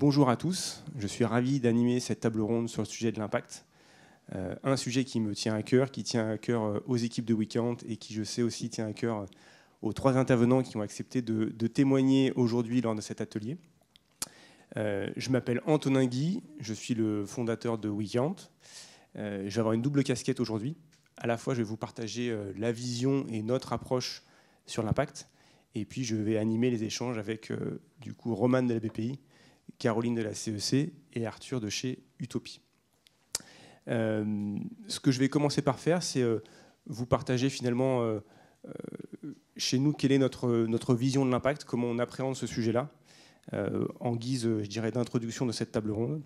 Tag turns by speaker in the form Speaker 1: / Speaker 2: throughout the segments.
Speaker 1: Bonjour à tous, je suis ravi d'animer cette table ronde sur le sujet de l'impact. Un sujet qui me tient à cœur, qui tient à cœur aux équipes de WeCount et qui, je sais aussi, tient à cœur aux 3 intervenants qui ont accepté de témoigner aujourd'hui lors de cet atelier. Je m'appelle Antonin Guy, je suis le fondateur de WeCount. Je vais avoir une double casquette aujourd'hui. À la fois, je vais vous partager la vision et notre approche sur l'impact. Et puis, je vais animer les échanges avec du coup, Roman de la BPI, Caroline de la CEC et Arthur de chez Utopie. Ce que je vais commencer par faire, c'est vous partager finalement chez nous quelle est notre vision de l'impact, comment on appréhende ce sujet-là, en guise, je dirais, d'introduction de cette table ronde.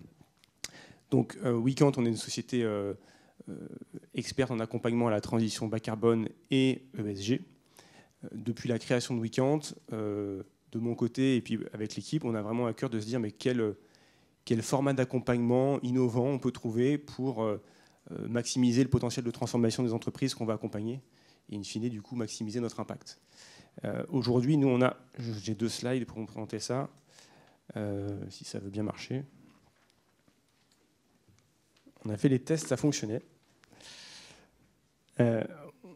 Speaker 1: Donc, WeCount, on est une société experte en accompagnement à la transition bas carbone et ESG. Depuis la création de WeCount, de mon côté et puis avec l'équipe, on a vraiment à cœur de se dire mais quel format d'accompagnement innovant on peut trouver pour maximiser le potentiel de transformation des entreprises qu'on va accompagner et in fine du coup maximiser notre impact. Aujourd'hui, nous j'ai 2 slides pour vous présenter ça, si ça veut bien marcher. On a fait les tests, ça fonctionnait.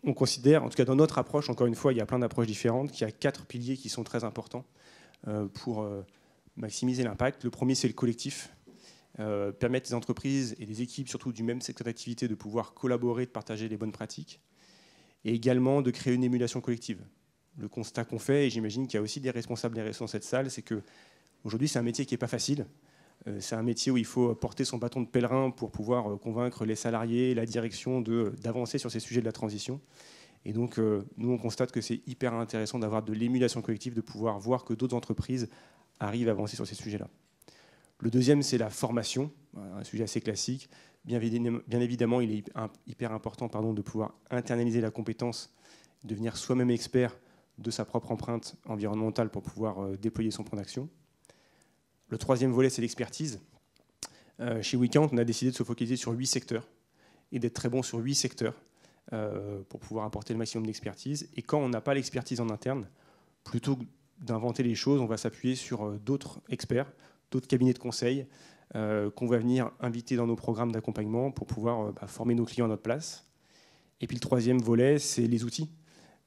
Speaker 1: On considère, en tout cas dans notre approche, encore une fois, il y a plein d'approches différentes, qu'il y a 4 piliers qui sont très importants pour maximiser l'impact. Le premier, c'est le collectif. Permettre aux entreprises et des équipes, surtout du même secteur d'activité, de pouvoir collaborer, de partager les bonnes pratiques. Et également de créer une émulation collective. Le constat qu'on fait, et j'imagine qu'il y a aussi des responsables des RSE dans cette salle, c'est qu'aujourd'hui, c'est un métier qui n'est pas facile. C'est un métier où il faut porter son bâton de pèlerin pour pouvoir convaincre les salariés, la direction d'avancer sur ces sujets de la transition. Et donc, nous, on constate que c'est hyper intéressant d'avoir de l'émulation collective, de pouvoir voir que d'autres entreprises arrivent à avancer sur ces sujets-là. Le deuxième, c'est la formation, un sujet assez classique. Bien évidemment, il est hyper important de pouvoir internaliser la compétence, devenir soi-même expert de sa propre empreinte environnementale pour pouvoir déployer son plan d'action. Le troisième volet, c'est l'expertise. Chez WeCount, on a décidé de se focaliser sur 8 secteurs et d'être très bon sur 8 secteurs pour pouvoir apporter le maximum d'expertise. Et quand on n'a pas l'expertise en interne, plutôt que d'inventer les choses, on va s'appuyer sur d'autres experts, d'autres cabinets de conseil qu'on va venir inviter dans nos programmes d'accompagnement pour pouvoir former nos clients à notre place. Et puis le troisième volet, c'est les outils.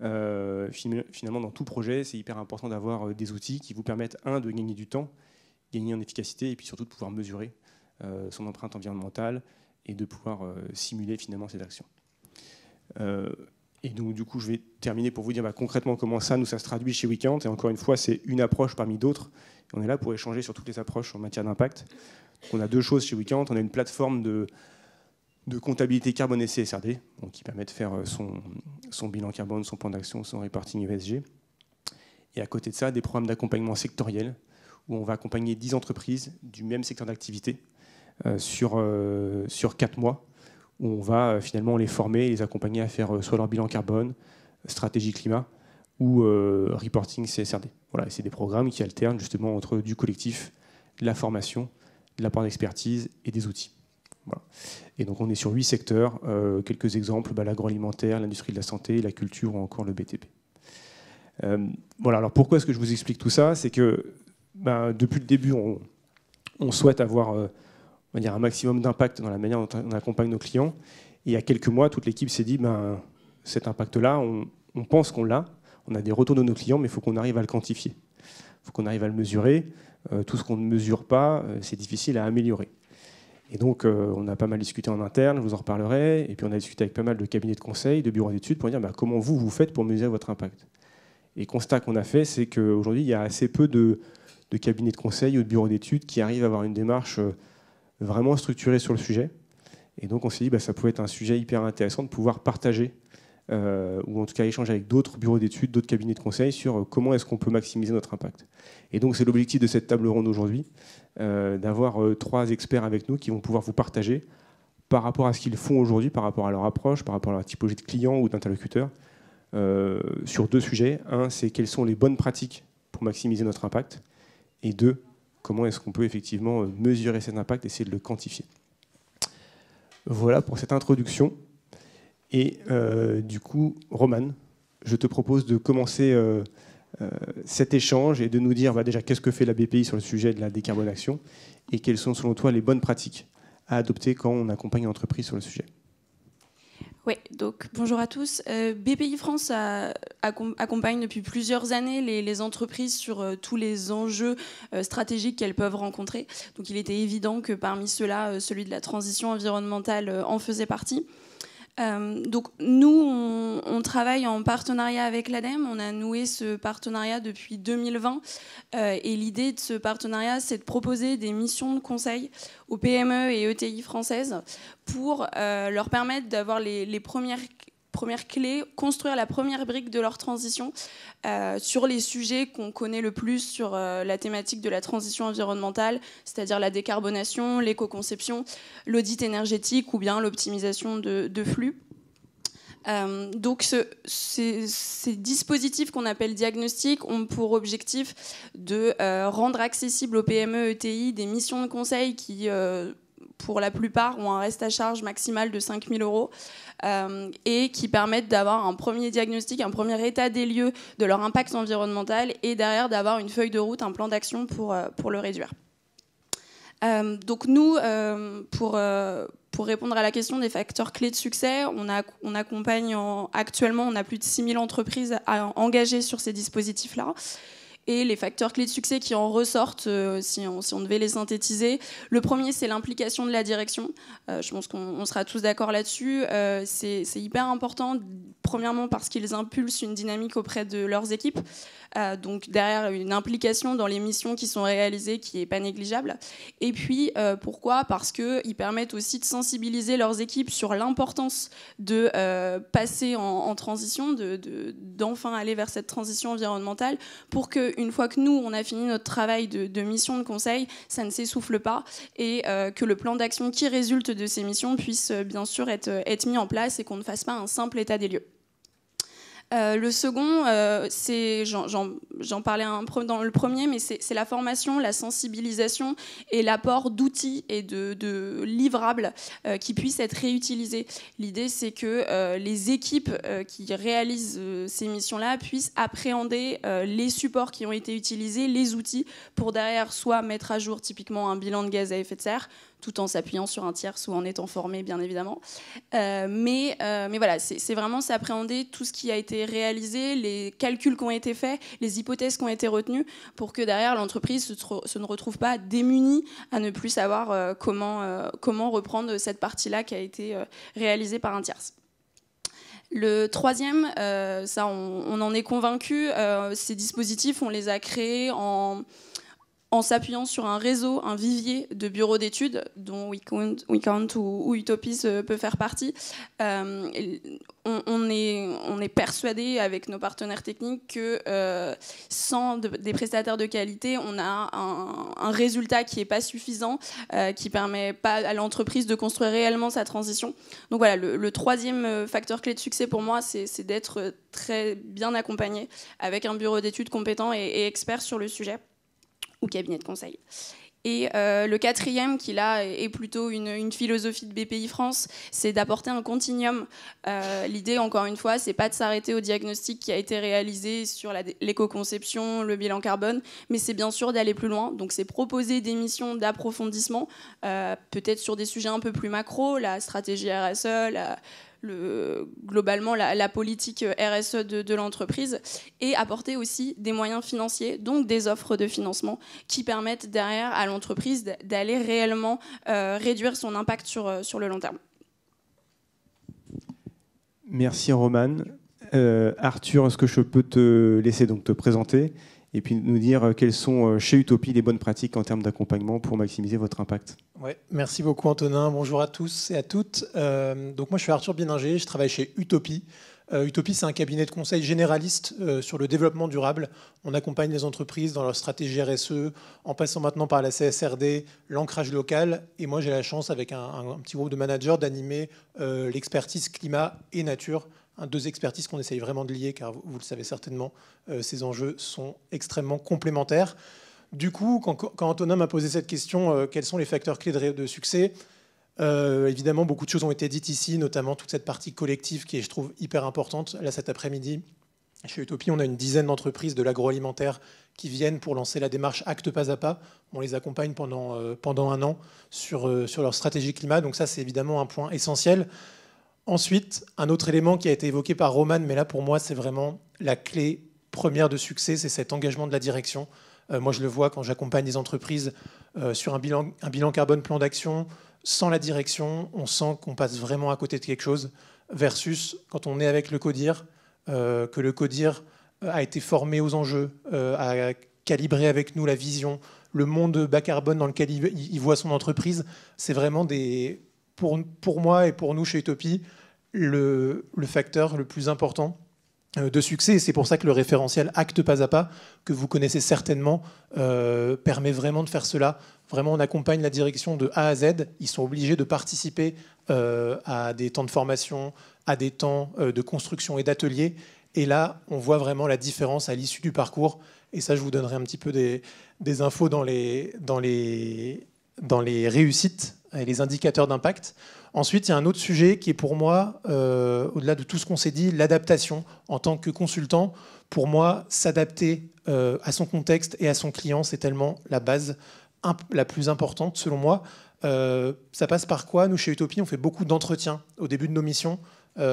Speaker 1: Finalement, dans tout projet, c'est hyper important d'avoir des outils qui vous permettent, de gagner du temps, gagner en efficacité et puis surtout de pouvoir mesurer son empreinte environnementale et de pouvoir simuler finalement ces actions. Et donc du coup, je vais terminer pour vous dire concrètement comment ça se traduit chez WeCount. Et encore une fois, c'est une approche parmi d'autres. On est là pour échanger sur toutes les approches en matière d'impact. On a 2 choses chez WeCount. On a une plateforme de comptabilité carbone et CSRD, donc qui permet de faire son bilan carbone, son plan d'action, son reporting ESG. Et à côté de ça, des programmes d'accompagnement sectoriels où on va accompagner 10 entreprises du même secteur d'activité sur 4 mois, où on va finalement les former et les accompagner à faire soit leur bilan carbone, stratégie climat ou reporting CSRD. Voilà, c'est des programmes qui alternent justement entre du collectif, de la formation, de l'apport d'expertise et des outils. Voilà. Et donc on est sur 8 secteurs, quelques exemples, l'agroalimentaire, l'industrie de la santé, la culture ou encore le BTP. Voilà, alors pourquoi est-ce que je vous explique tout ça? C'est que depuis le début, on souhaite avoir on va dire un maximum d'impact dans la manière dont on accompagne nos clients. Et il y a quelques mois, toute l'équipe s'est dit, cet impact-là, on pense qu'on l'a, on a des retours de nos clients, mais il faut qu'on arrive à le quantifier. Il faut qu'on arrive à le mesurer. Tout ce qu'on ne mesure pas, c'est difficile à améliorer. Et donc, on a pas mal discuté en interne, je vous en reparlerai, et puis on a discuté avec pas mal de cabinets de conseil, de bureaux d'études, pour dire comment vous faites pour mesurer votre impact. Et le constat qu'on a fait, c'est qu'aujourd'hui, il y a assez peu de cabinets de conseil ou de bureaux d'études qui arrivent à avoir une démarche vraiment structurée sur le sujet. Et donc, on s'est dit ça pouvait être un sujet hyper intéressant de pouvoir partager, ou en tout cas échanger avec d'autres bureaux d'études, d'autres cabinets de conseil sur comment est-ce qu'on peut maximiser notre impact. Et donc, c'est l'objectif de cette table ronde aujourd'hui, d'avoir 3 experts avec nous qui vont pouvoir vous partager par rapport à ce qu'ils font aujourd'hui, par rapport à leur approche, par rapport à leur typologie de clients ou d'interlocuteurs, sur 2 sujets. Un, c'est quelles sont les bonnes pratiques pour maximiser notre impact. Et 2, comment est-ce qu'on peut effectivement mesurer cet impact et essayer de le quantifier. Voilà pour cette introduction. Et du coup, Roman, je te propose de commencer cet échange et de nous dire déjà qu'est-ce que fait la BPI sur le sujet de la décarbonation et quelles sont selon toi les bonnes pratiques à adopter quand on accompagne une entreprise sur le sujet.
Speaker 2: Oui, donc bonjour à tous. BPI France accompagne depuis plusieurs années les entreprises sur tous les enjeux stratégiques qu'elles peuvent rencontrer. Donc il était évident que parmi ceux-là, celui de la transition environnementale en faisait partie. Donc nous, on travaille en partenariat avec l'ADEME. On a noué ce partenariat depuis 2020 et l'idée de ce partenariat, c'est de proposer des missions de conseil aux PME et ETI françaises pour leur permettre d'avoir les premières clés, construire la première brique de leur transition sur les sujets qu'on connaît le plus sur la thématique de la transition environnementale, c'est-à-dire la décarbonation, l'éco-conception, l'audit énergétique ou bien l'optimisation de flux. Donc ces dispositifs qu'on appelle diagnostics ont pour objectif de rendre accessibles aux PME ETI des missions de conseil qui pour la plupart ont un reste à charge maximal de 5 000 € et qui permettent d'avoir un premier diagnostic, un premier état des lieux de leur impact environnemental et derrière d'avoir une feuille de route, un plan d'action pour le réduire. Donc nous, pour répondre à la question des facteurs clés de succès, on accompagne actuellement, on a plus de 6 000 entreprises engagées sur ces dispositifs-là. Et les facteurs clés de succès qui en ressortent, si on devait les synthétiser, le premier, c'est l'implication de la direction. Je pense qu'on sera tous d'accord là-dessus. C'est hyper important, premièrement parce qu'ils impulsent une dynamique auprès de leurs équipes. Donc derrière, une implication dans les missions qui sont réalisées qui n'est pas négligeable. Et puis, pourquoi ? Parce qu'ils permettent aussi de sensibiliser leurs équipes sur l'importance de passer en transition, d'enfin aller vers cette transition environnementale pour qu'une fois que nous, on a fini notre travail de mission de conseil, ça ne s'essouffle pas et que le plan d'action qui résulte de ces missions puisse bien sûr être mis en place et qu'on ne fasse pas un simple état des lieux. Le second, j'en parlais un peu dans le premier, mais c'est la formation, la sensibilisation et l'apport d'outils et de livrables qui puissent être réutilisés. L'idée, c'est que les équipes qui réalisent ces missions-là puissent appréhender les supports qui ont été utilisés, les outils, pour derrière soit mettre à jour typiquement un bilan de gaz à effet de serre, tout en s'appuyant sur un tierce ou en étant formé, bien évidemment. Mais voilà, c'est vraiment s'appréhender tout ce qui a été réalisé, les calculs qui ont été faits, les hypothèses qui ont été retenues, pour que derrière, l'entreprise se ne retrouve pas démunie à ne plus savoir comment reprendre cette partie-là qui a été réalisée par un tierce. Le troisième, ça on en est convaincu, ces dispositifs, on les a créés en s'appuyant sur un réseau, un vivier de bureaux d'études dont WeCount ou Utopis peut faire partie. On est persuadé avec nos partenaires techniques que sans des prestataires de qualité, on a un résultat qui n'est pas suffisant, qui ne permet pas à l'entreprise de construire réellement sa transition. Donc voilà, le troisième facteur clé de succès pour moi, c'est d'être très bien accompagné avec un bureau d'études compétent et expert sur le sujet, ou cabinet de conseil. Et le quatrième, qui là est plutôt une philosophie de BPI France, c'est d'apporter un continuum. L'idée, encore une fois, c'est pas de s'arrêter au diagnostic qui a été réalisé sur l'éco-conception, le bilan carbone, mais c'est bien sûr d'aller plus loin. Donc c'est proposer des missions d'approfondissement, peut-être sur des sujets un peu plus macro, la stratégie RSE, globalement la politique RSE de l'entreprise, et apporter aussi des moyens financiers, donc des offres de financement qui permettent derrière à l'entreprise d'aller réellement réduire son impact sur le long terme.
Speaker 1: Merci Romane. Arthur, est-ce que je peux te laisser donc te présenter et puis nous dire quelles sont chez Utopie les bonnes pratiques en termes d'accompagnement pour maximiser votre impact?
Speaker 3: Ouais, merci beaucoup Antonin, bonjour à tous et à toutes. Donc moi je suis Arthur Bininger, je travaille chez Utopie. Utopie, c'est un cabinet de conseil généraliste sur le développement durable. On accompagne les entreprises dans leur stratégie RSE, en passant maintenant par la CSRD, l'ancrage local. Et moi j'ai la chance, avec un petit groupe de managers, d'animer l'expertise climat et nature. Deux expertises qu'on essaye vraiment de lier, car vous le savez certainement, ces enjeux sont extrêmement complémentaires. Du coup, quand Antonin m'a posé cette question, quels sont les facteurs clés de succès ? Évidemment, beaucoup de choses ont été dites ici, notamment toute cette partie collective qui est, je trouve, hyper importante. Là, cet après-midi, Chez Utopie, on a une dizaine d'entreprises de l'agroalimentaire qui viennent pour lancer la démarche Acte pas à pas. On les accompagne pendant 1 an sur leur stratégie climat. Donc ça, c'est évidemment un point essentiel. Ensuite, un autre élément qui a été évoqué par Roman, mais là, pour moi, c'est vraiment la clé première de succès, c'est cet engagement de la direction. Moi, je le vois quand j'accompagne des entreprises sur un bilan carbone, plan d'action. Sans la direction, on sent qu'on passe vraiment à côté de quelque chose, versus quand on est avec le CODIR, que le CODIR a été formé aux enjeux, a calibré avec nous la vision, le monde bas carbone dans lequel il voit son entreprise. C'est vraiment, pour moi et pour nous chez Utopie, le facteur le plus important de succès. Et c'est pour ça que le référentiel Acte pas à pas, que vous connaissez certainement, permet vraiment de faire cela. Vraiment, on accompagne la direction de A à Z. Ils sont obligés de participer à des temps de formation, à des temps de construction et d'ateliers. Et là, on voit vraiment la différence à l'issue du parcours. Et ça, je vous donnerai un petit peu des infos dans les réussites et les indicateurs d'impact. Ensuite, il y a un autre sujet qui est pour moi, au-delà de tout ce qu'on s'est dit, l'adaptation. En tant que consultant, pour moi, s'adapter à son contexte et à son client, c'est tellement la base la plus importante, selon moi. Ça passe par quoi? Nous, chez Utopie, on fait beaucoup d'entretiens au début de nos missions.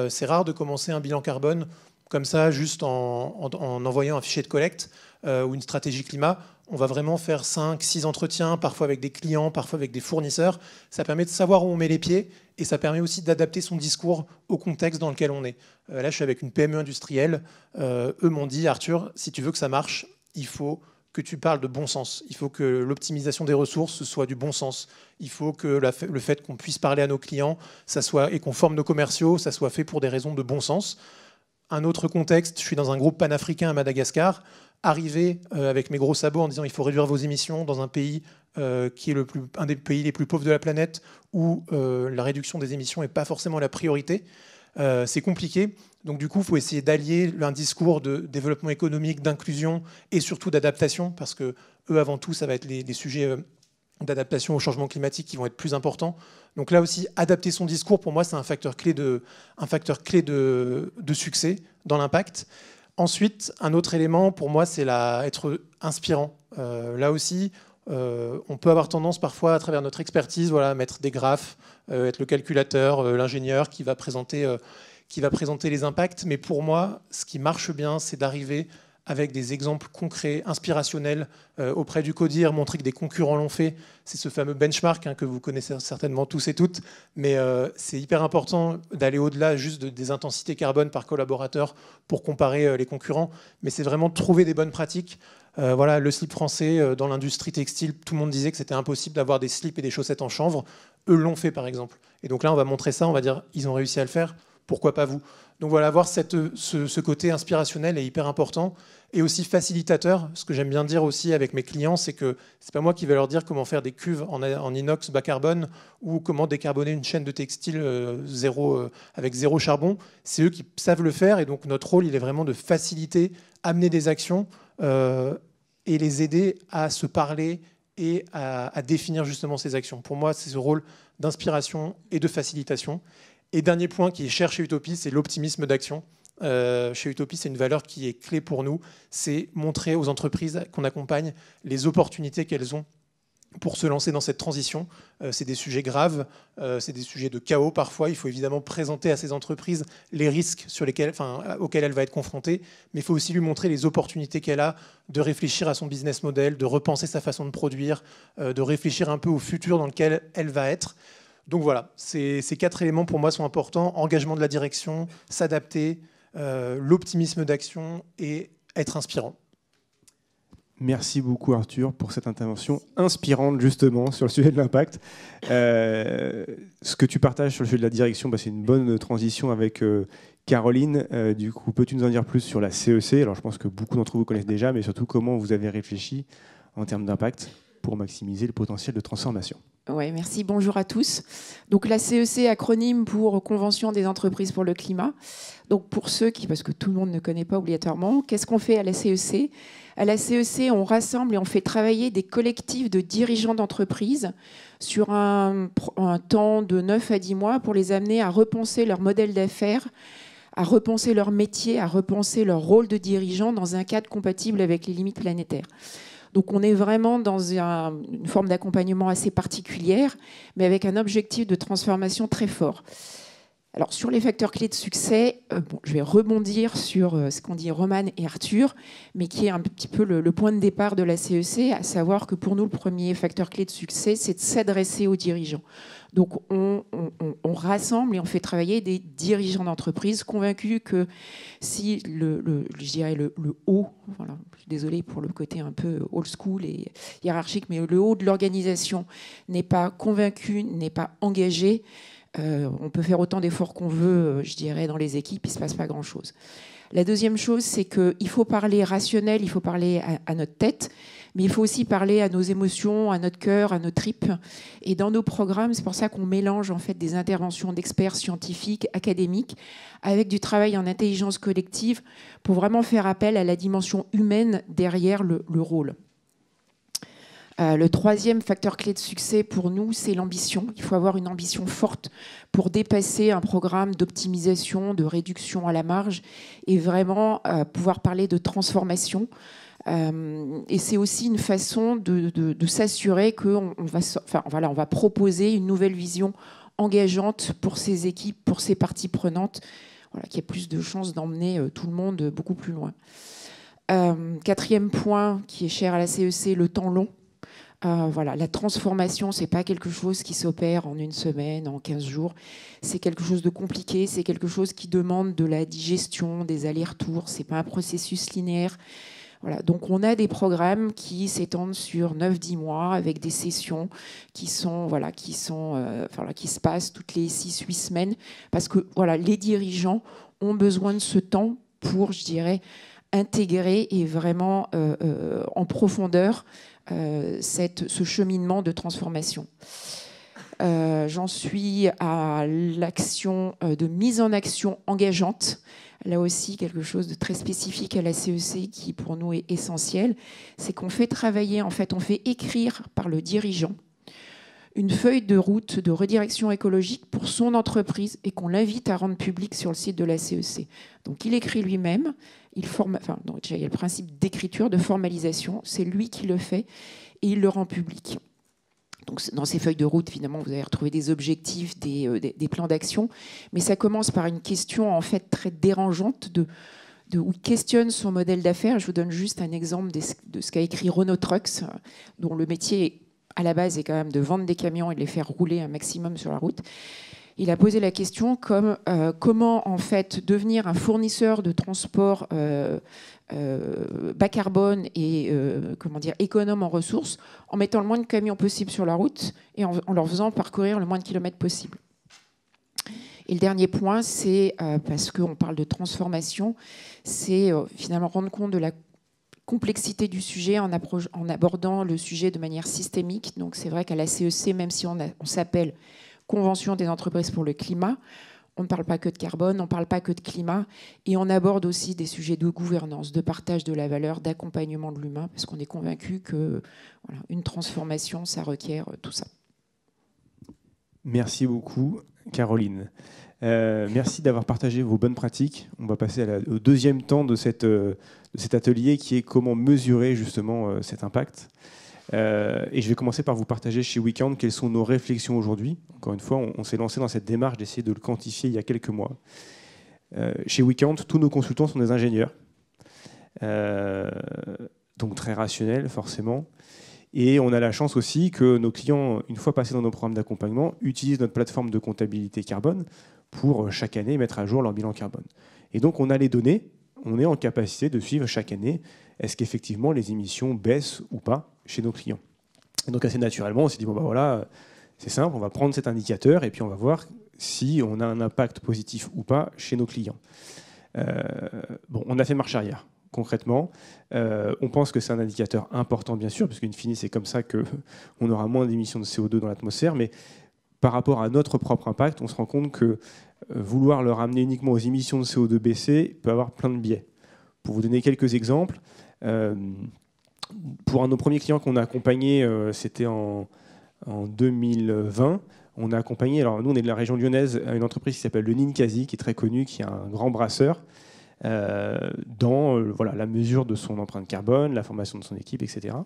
Speaker 3: C'est rare de commencer un bilan carbone comme ça, juste en envoyant un fichier de collecte ou une stratégie climat. On va vraiment faire 5, 6 entretiens, parfois avec des clients, parfois avec des fournisseurs. Ça permet de savoir où on met les pieds et ça permet aussi d'adapter son discours au contexte dans lequel on est. Là, je suis avec une PME industrielle. Eux m'ont dit, Arthur, si tu veux que ça marche, il faut que tu parles de bon sens. Il faut que l'optimisation des ressources soit du bon sens. Il faut que le fait qu'on puisse parler à nos clients et qu'on forme nos commerciaux, ça soit fait pour des raisons de bon sens. Un autre contexte, je suis dans un groupe panafricain à Madagascar. Arriver avec mes gros sabots en disant il faut réduire vos émissions dans un pays qui est un des pays les plus pauvres de la planète où la réduction des émissions n'est pas forcément la priorité. C'est compliqué. Donc du coup, il faut essayer d'allier un discours de développement économique, d'inclusion et surtout d'adaptation, parce que eux, avant tout, ça va être les sujets d'adaptation au changement climatique qui vont être plus importants. Donc là aussi, adapter son discours, pour moi, c'est un facteur clé de succès dans l'impact. Ensuite, un autre élément, pour moi, c'est être inspirant. Là aussi, on peut avoir tendance parfois, à travers notre expertise, à mettre des graphes, être le calculateur, l'ingénieur qui va présenter les impacts. Mais pour moi, ce qui marche bien, c'est d'arriver avec des exemples concrets, inspirationnels, auprès du CODIR, montrer que des concurrents l'ont fait. C'est ce fameux benchmark que vous connaissez certainement tous et toutes. Mais c'est hyper important d'aller au-delà juste des intensités carbone par collaborateur pour comparer les concurrents. Mais c'est vraiment trouver des bonnes pratiques. Le slip français, dans l'industrie textile, tout le monde disait que c'était impossible d'avoir des slips et des chaussettes en chanvre. Eux l'ont fait, par exemple. Et donc là, on va montrer ça, on va dire, ils ont réussi à le faire, pourquoi pas vous? Donc voilà, avoir ce côté inspirationnel est hyper important et aussi facilitateur. Ce que j'aime bien dire aussi avec mes clients, c'est que c'est pas moi qui vais leur dire comment faire des cuves en inox bas carbone ou comment décarboner une chaîne de textile avec zéro charbon. C'est eux qui savent le faire et donc notre rôle, il est vraiment de faciliter, amener des actions et les aider à se parler et à définir justement ces actions. Pour moi, c'est ce rôle d'inspiration et de facilitation. Et dernier point qui est cher chez Utopie, c'est l'optimisme d'action. Chez Utopie, c'est une valeur qui est clé pour nous. C'est montrer aux entreprises qu'on accompagne les opportunités qu'elles ont pour se lancer dans cette transition. C'est des sujets graves, c'est des sujets de chaos parfois. Il faut évidemment présenter à ces entreprises les risques auxquels elle va être confrontée, mais il faut aussi lui montrer les opportunités qu'elle a de réfléchir à son business model, de repenser sa façon de produire, de réfléchir un peu au futur dans lequel elle va être. Donc voilà, ces 4 éléments pour moi sont importants. Engagement de la direction, s'adapter, l'optimisme d'action et être inspirant.
Speaker 1: Merci beaucoup Arthur pour cette intervention inspirante justement sur le sujet de l'impact. Ce que tu partages sur le sujet de la direction, c'est une bonne transition avec Caroline. Du coup, peux-tu nous en dire plus sur la CEC? Alors je pense que beaucoup d'entre vous connaissent déjà, mais surtout comment vous avez réfléchi en termes d'impact pour maximiser le potentiel de transformation.
Speaker 4: Oui, merci. Bonjour à tous. Donc la CEC, acronyme pour Convention des entreprises pour le climat. Donc pour ceux parce que tout le monde ne connaît pas obligatoirement, qu'est-ce qu'on fait à la CEC? À la CEC, on rassemble et on fait travailler des collectifs de dirigeants d'entreprises sur un temps de 9 à 10 mois pour les amener à repenser leur modèle d'affaires, à repenser leur métier, à repenser leur rôle de dirigeant dans un cadre compatible avec les limites planétaires. Donc on est vraiment dans une forme d'accompagnement assez particulière, mais avec un objectif de transformation très fort. Alors sur les facteurs clés de succès, je vais rebondir sur ce qu'ont dit Romane et Arthur, mais qui est un petit peu le point de départ de la CEC, à savoir que pour nous, le premier facteur clé de succès, c'est de s'adresser aux dirigeants. Donc on rassemble et on fait travailler des dirigeants d'entreprise convaincus que si je dirais le haut, voilà, je suis désolée pour le côté un peu old school et hiérarchique, mais le haut de l'organisation n'est pas convaincu, n'est pas engagé, on peut faire autant d'efforts qu'on veut, je dirais, dans les équipes, il ne se passe pas grand-chose. La deuxième chose, c'est qu'il faut parler rationnel, il faut parler à notre tête, mais il faut aussi parler à nos émotions, à notre cœur, à nos tripes. Et dans nos programmes, c'est pour ça qu'on mélange en fait des interventions d'experts scientifiques, académiques, avec du travail en intelligence collective pour vraiment faire appel à la dimension humaine derrière le rôle. Le troisième facteur clé de succès pour nous, c'est l'ambition. Il faut avoir une ambition forte pour dépasser un programme d'optimisation, de réduction à la marge et vraiment pouvoir parler de transformation. Et c'est aussi une façon de s'assurer qu'on va proposer une nouvelle vision engageante pour ces équipes, pour ces parties prenantes, voilà, qui a plus de chances d'emmener tout le monde beaucoup plus loin. Quatrième point qui est cher à la CEC, le temps long. Voilà, la transformation, ce n'est pas quelque chose qui s'opère en une semaine, en 15 jours. C'est quelque chose de compliqué, c'est quelque chose qui demande de la digestion, des allers-retours. Ce n'est pas un processus linéaire. Voilà, donc on a des programmes qui s'étendent sur 9-10 mois avec des sessions qui se passent toutes les 6-8 semaines parce que voilà, les dirigeants ont besoin de ce temps pour, je dirais, intégrer et vraiment en profondeur ce cheminement de transformation. J'en suis à l'action de mise en action engageante. Là aussi, quelque chose de très spécifique à la CEC qui, pour nous, est essentiel. C'est qu'on fait travailler, en fait, on fait écrire par le dirigeant une feuille de route de redirection écologique pour son entreprise et qu'on l'invite à rendre publique sur le site de la CEC. Donc, il écrit lui-même. Il y a le principe d'écriture, de formalisation. C'est lui qui le fait et il le rend public. Donc, dans ces feuilles de route, finalement, vous allez retrouver des objectifs, des plans d'action. Mais ça commence par une question en fait très dérangeante où il questionne son modèle d'affaires. Je vous donne juste un exemple de ce qu'a écrit Renault Trucks, dont le métier à la base est quand même de vendre des camions et de les faire rouler un maximum sur la route. Il a posé la question comme comment en fait devenir un fournisseur de transport bas carbone et économe en ressources en mettant le moins de camions possible sur la route et en leur faisant parcourir le moins de kilomètres possible. Et le dernier point, c'est parce qu'on parle de transformation, c'est finalement rendre compte de la complexité du sujet en abordant le sujet de manière systémique. Donc c'est vrai qu'à la CEC, même si on s'appelle Convention des entreprises pour le climat, on ne parle pas que de carbone, on ne parle pas que de climat, et on aborde aussi des sujets de gouvernance, de partage de la valeur, d'accompagnement de l'humain, parce qu'on est convaincu que voilà, une transformation, ça requiert tout ça.
Speaker 1: Merci beaucoup, Caroline. Merci d'avoir partagé vos bonnes pratiques. On va passer au deuxième temps de cet atelier qui est comment mesurer justement cet impact. Et je vais commencer par vous partager chez Weekend quelles sont nos réflexions aujourd'hui. Encore une fois, on s'est lancé dans cette démarche d'essayer de le quantifier il y a quelques mois. Chez Weekend, tous nos consultants sont des ingénieurs, donc très rationnels forcément. Et on a la chance aussi que nos clients, une fois passés dans nos programmes d'accompagnement, utilisent notre plateforme de comptabilité carbone pour chaque année mettre à jour leur bilan carbone. Et donc on a les données, on est en capacité de suivre chaque année est-ce qu'effectivement les émissions baissent ou pas chez nos clients. Et donc assez naturellement, on s'est dit, bon ben voilà, c'est simple, on va prendre cet indicateur et puis on va voir si on a un impact positif ou pas chez nos clients. On a fait marche arrière. Concrètement, on pense que c'est un indicateur important, bien sûr, parce qu'in fine, c'est comme ça qu'on aura moins d'émissions de CO2 dans l'atmosphère, mais par rapport à notre propre impact, on se rend compte que vouloir le ramener uniquement aux émissions de CO2 baissées peut avoir plein de biais. Pour vous donner quelques exemples, pour un de nos premiers clients qu'on a accompagné, c'était en 2020, On a accompagné, alors nous on est de la région lyonnaise, une entreprise qui s'appelle le Ninkasi, qui est très connue, qui est un grand brasseur, dans la mesure de son empreinte carbone, la formation de son équipe, etc.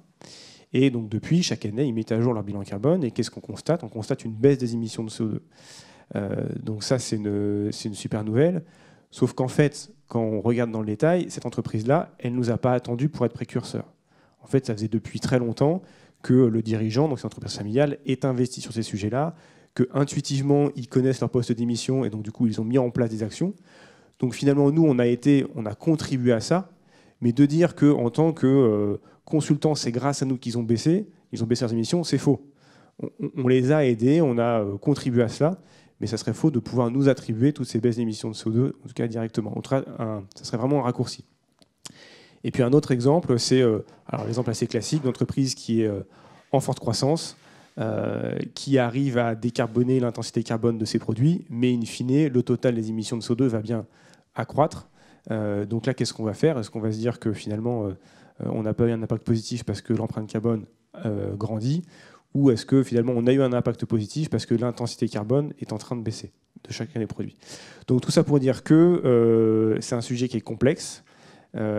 Speaker 1: Et donc depuis, chaque année, ils mettent à jour leur bilan carbone. Et qu'est-ce qu'on constate? On constate une baisse des émissions de CO2. Donc ça, c'est une super nouvelle. Sauf qu'en fait, quand on regarde dans le détail, cette entreprise-là, elle ne nous a pas attendu pour être précurseur. En fait, ça faisait depuis très longtemps que le dirigeant, donc cette entreprise familiale, est investi sur ces sujets-là, que intuitivement, ils connaissent leur poste d'émission et donc du coup, ils ont mis en place des actions. Donc finalement, nous, on a contribué à ça, mais de dire qu'en tant que consultants, c'est grâce à nous qu'ils ont baissé leurs émissions, c'est faux. On les a aidés, on a contribué à cela, mais ça serait faux de pouvoir nous attribuer toutes ces baisses d'émissions de CO2, en tout cas directement. Ça serait vraiment un raccourci. Et puis un autre exemple, c'est l'exemple assez classique d'entreprise qui est en forte croissance, qui arrive à décarboner l'intensité carbone de ses produits, mais in fine, le total des émissions de CO2 va bien accroître. Donc là, qu'est-ce qu'on va faire? Est-ce qu'on va se dire que finalement, on n'a pas eu un impact positif parce que l'empreinte carbone grandit, ou est-ce que finalement, on a eu un impact positif parce que l'intensité carbone est en train de baisser de chacun des produits? Donc tout ça pour dire que c'est un sujet qui est complexe,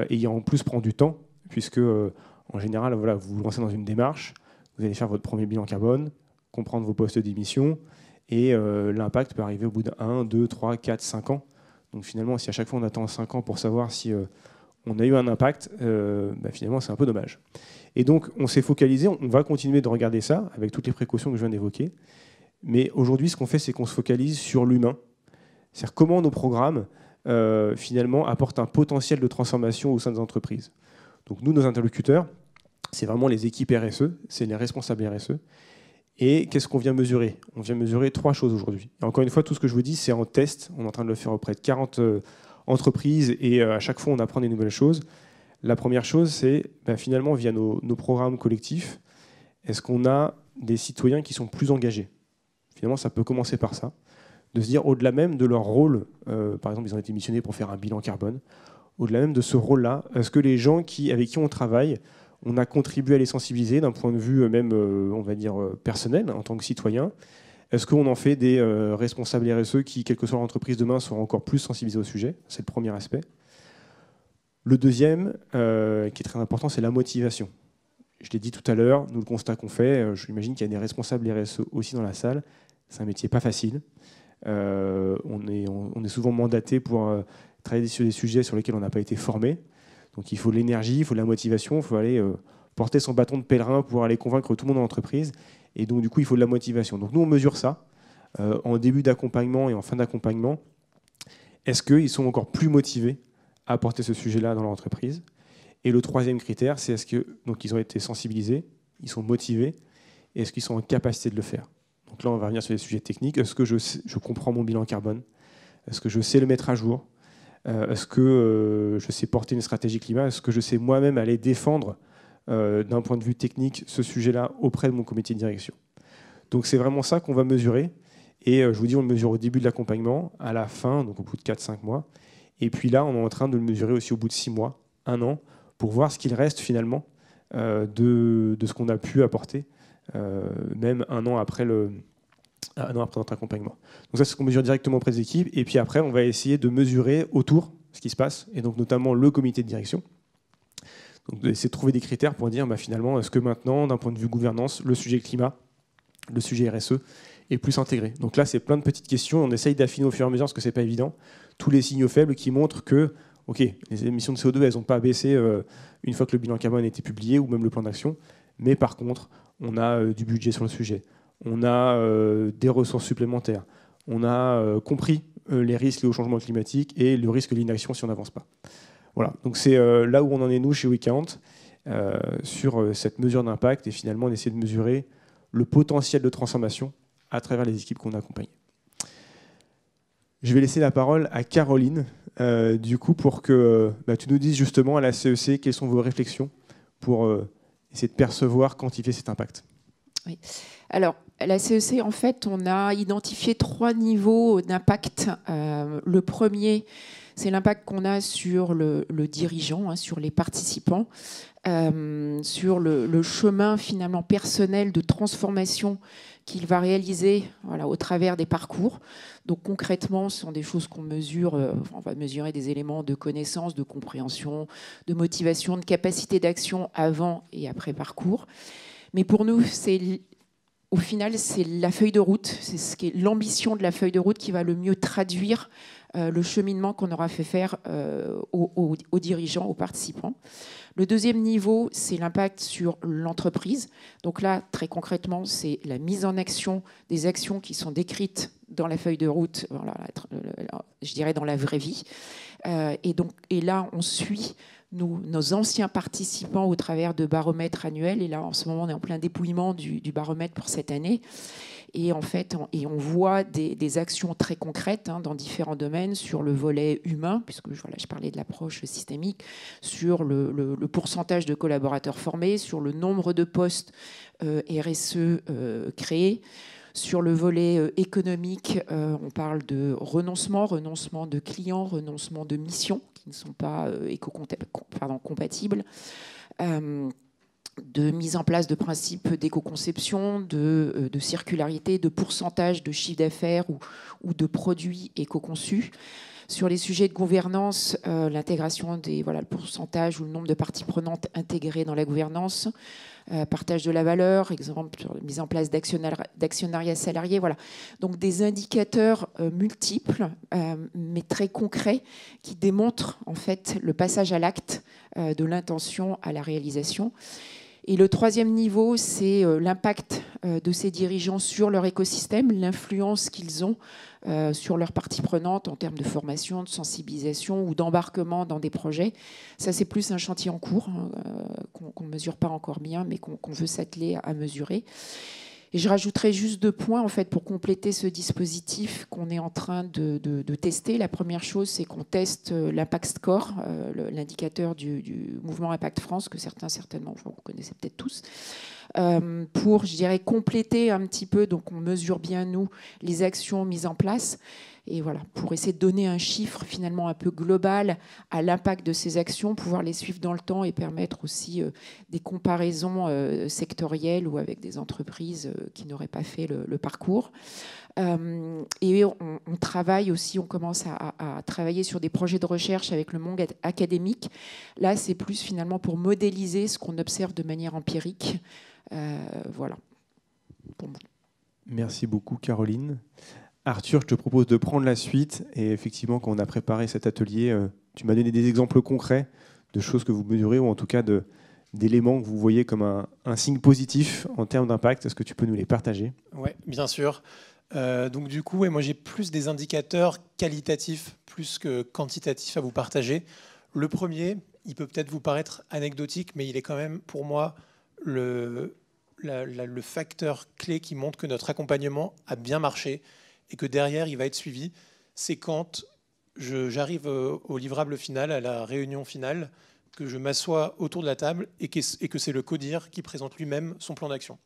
Speaker 1: et en plus prend du temps, puisque en général, vous vous lancez dans une démarche, vous allez faire votre premier bilan carbone, comprendre vos postes d'émission, et l'impact peut arriver au bout d'1, 2, 3, 4, 5 ans. Donc finalement, si à chaque fois on attend 5 ans pour savoir si on a eu un impact, finalement c'est un peu dommage. Et donc on s'est focalisé, on va continuer de regarder ça, avec toutes les précautions que je viens d'évoquer, mais aujourd'hui ce qu'on fait, c'est qu'on se focalise sur l'humain. C'est-à-dire comment nos programmes finalement apportent un potentiel de transformation au sein des entreprises. Donc nous, nos interlocuteurs, c'est vraiment les équipes RSE, c'est les responsables RSE. Et qu'est-ce qu'on vient mesurer? On vient mesurer 3 choses aujourd'hui. Et encore une fois, tout ce que je vous dis, c'est en test. On est en train de le faire auprès de 40 entreprises et à chaque fois, on apprend des nouvelles choses. La première chose, c'est finalement, via nos programmes collectifs, est-ce qu'on a des citoyens qui sont plus engagés? Finalement, ça peut commencer par ça. De se dire, au-delà même de leur rôle, par exemple, ils ont été missionnés pour faire un bilan carbone, au-delà même de ce rôle-là, est-ce que les gens avec qui on travaille, on a contribué à les sensibiliser d'un point de vue même, on va dire, personnel, en tant que citoyen? Est-ce qu'on en fait des responsables RSE qui, quelle que soit l'entreprise demain, seront encore plus sensibilisés au sujet? C'est le premier aspect. Le deuxième, qui est très important, c'est la motivation. Je l'ai dit tout à l'heure, nous, le constat qu'on fait, j'imagine qu'il y a des responsables RSE aussi dans la salle. C'est un métier pas facile. On est souvent mandaté pour travailler sur des sujets sur lesquels on n'a pas été formé. Donc il faut de l'énergie, il faut de la motivation, il faut aller porter son bâton de pèlerin pour aller convaincre tout le monde dans l'entreprise. Et donc du coup, il faut de la motivation. Donc nous, on mesure ça en début d'accompagnement et en fin d'accompagnement. Est-ce qu'ils sont encore plus motivés à porter ce sujet-là dans l'entreprise? Et le troisième critère, c'est est-ce qu'ils ont été sensibilisés, ils sont motivés, et est-ce qu'ils sont en capacité de le faire? Donc là, on va revenir sur les sujets techniques. Est-ce que je comprends mon bilan carbone? Est-ce que je sais le mettre à jour? Est-ce que je sais porter une stratégie climat? Est-ce que je sais moi-même aller défendre d'un point de vue technique ce sujet-là auprès de mon comité de direction? Donc c'est vraiment ça qu'on va mesurer. Et je vous dis, on le mesure au début de l'accompagnement, à la fin, donc au bout de 4-5 mois. Et puis là, on est en train de le mesurer aussi au bout de 6 mois, 1 an, pour voir ce qu'il reste finalement de ce qu'on a pu apporter, même 1 an après notre accompagnement. Donc ça, c'est ce qu'on mesure directement auprès des équipes. Et puis après, on va essayer de mesurer autour ce qui se passe, et donc notamment le comité de direction. Donc d'essayer de trouver des critères pour dire finalement, est-ce que maintenant, d'un point de vue gouvernance, le sujet climat, le sujet RSE est plus intégré? Donc là, c'est plein de petites questions. On essaye d'affiner au fur et à mesure parce que c'est pas évident. Tous les signaux faibles qui montrent que, ok, les émissions de CO2, elles n'ont pas baissé une fois que le bilan carbone a été publié ou même le plan d'action. Mais par contre, on a du budget sur le sujet. On a des ressources supplémentaires. On a compris les risques liés au changement climatique et le risque de l'inaction si on n'avance pas. Voilà. Donc c'est là où on en est, nous, chez WeCount, sur cette mesure d'impact et finalement, on essaie de mesurer le potentiel de transformation à travers les équipes qu'on a accompagnées. Je vais laisser la parole à Caroline, du coup, pour que tu nous dises justement à la CEC quelles sont vos réflexions pour essayer de percevoir, quantifier cet impact.
Speaker 4: Oui. Alors, à la CEC, en fait, on a identifié 3 niveaux d'impact. Le premier, c'est l'impact qu'on a sur le dirigeant, sur les participants, sur le chemin finalement personnel de transformation qu'il va réaliser au travers des parcours. Donc concrètement, ce sont des choses qu'on mesure. On va mesurer des éléments de connaissance, de compréhension, de motivation, de capacité d'action avant et après parcours. Mais pour nous, au final, c'est la feuille de route, c'est ce qui est l'ambition de la feuille de route qui va le mieux traduire le cheminement qu'on aura fait faire aux dirigeants, aux participants. Le deuxième niveau, c'est l'impact sur l'entreprise. Donc là, très concrètement, c'est la mise en action des actions qui sont décrites dans la feuille de route, je dirais dans la vraie vie. Et là, on suit nos anciens participants au travers de baromètres annuels. Et là, en ce moment, on est en plein dépouillement du baromètre pour cette année. Et en fait, on voit des actions très concrètes dans différents domaines, sur le volet humain, puisque je parlais de l'approche systémique, sur le pourcentage de collaborateurs formés, sur le nombre de postes RSE créés. Sur le volet économique, on parle de renoncement de clients, renoncement de missions qui ne sont pas compatibles, de mise en place de principes d'éco-conception, de circularité, de pourcentage de chiffre d'affaires ou de produits éco-conçus. Sur les sujets de gouvernance, l'intégration le pourcentage ou le nombre de parties prenantes intégrées dans la gouvernance, partage de la valeur, exemple, mise en place d'actionnariat salarié. Voilà. Donc des indicateurs multiples, mais très concrets, qui démontrent en fait le passage à l'acte de l'intention à la réalisation. Et le troisième niveau, c'est l'impact de ces dirigeants sur leur écosystème, l'influence qu'ils ont sur leurs parties prenantes en termes de formation, de sensibilisation ou d'embarquement dans des projets. Ça, c'est plus un chantier en cours qu'on ne mesure pas encore bien, mais qu'on veut s'atteler à mesurer. Et je rajouterai juste 2 points en fait, pour compléter ce dispositif qu'on est en train de tester. La première chose, c'est qu'on teste l'Impact Score, l'indicateur du mouvement Impact France, que certainement, vous connaissez peut-être tous, pour, je dirais, compléter un petit peu, donc on mesure bien, nous, les actions mises en place. Et voilà, pour essayer de donner un chiffre finalement un peu global à l'impact de ces actions, pouvoir les suivre dans le temps et permettre aussi des comparaisons sectorielles ou avec des entreprises qui n'auraient pas fait le parcours. Et on travaille aussi, on commence à travailler sur des projets de recherche avec le monde académique. Là, c'est plus finalement pour modéliser ce qu'on observe de manière empirique. Voilà. Bon.
Speaker 1: Merci beaucoup, Caroline. Arthur, je te propose de prendre la suite. Et effectivement, quand on a préparé cet atelier, tu m'as donné des exemples concrets de choses que vous mesurez, ou en tout cas d'éléments que vous voyez comme un signe positif en termes d'impact. Est-ce que tu peux nous les partager ?
Speaker 3: Oui, bien sûr. Donc du coup, moi j'ai plus des indicateurs qualitatifs plus que quantitatifs à vous partager. Le premier, il peut peut-être vous paraître anecdotique, mais il est quand même pour moi le facteur clé qui montre que notre accompagnement a bien marché et que derrière, il va être suivi. C'est quand j'arrive au livrable final, à la réunion finale, que je m'assois autour de la table et que c'est le CODIR qui présente lui-même son plan d'action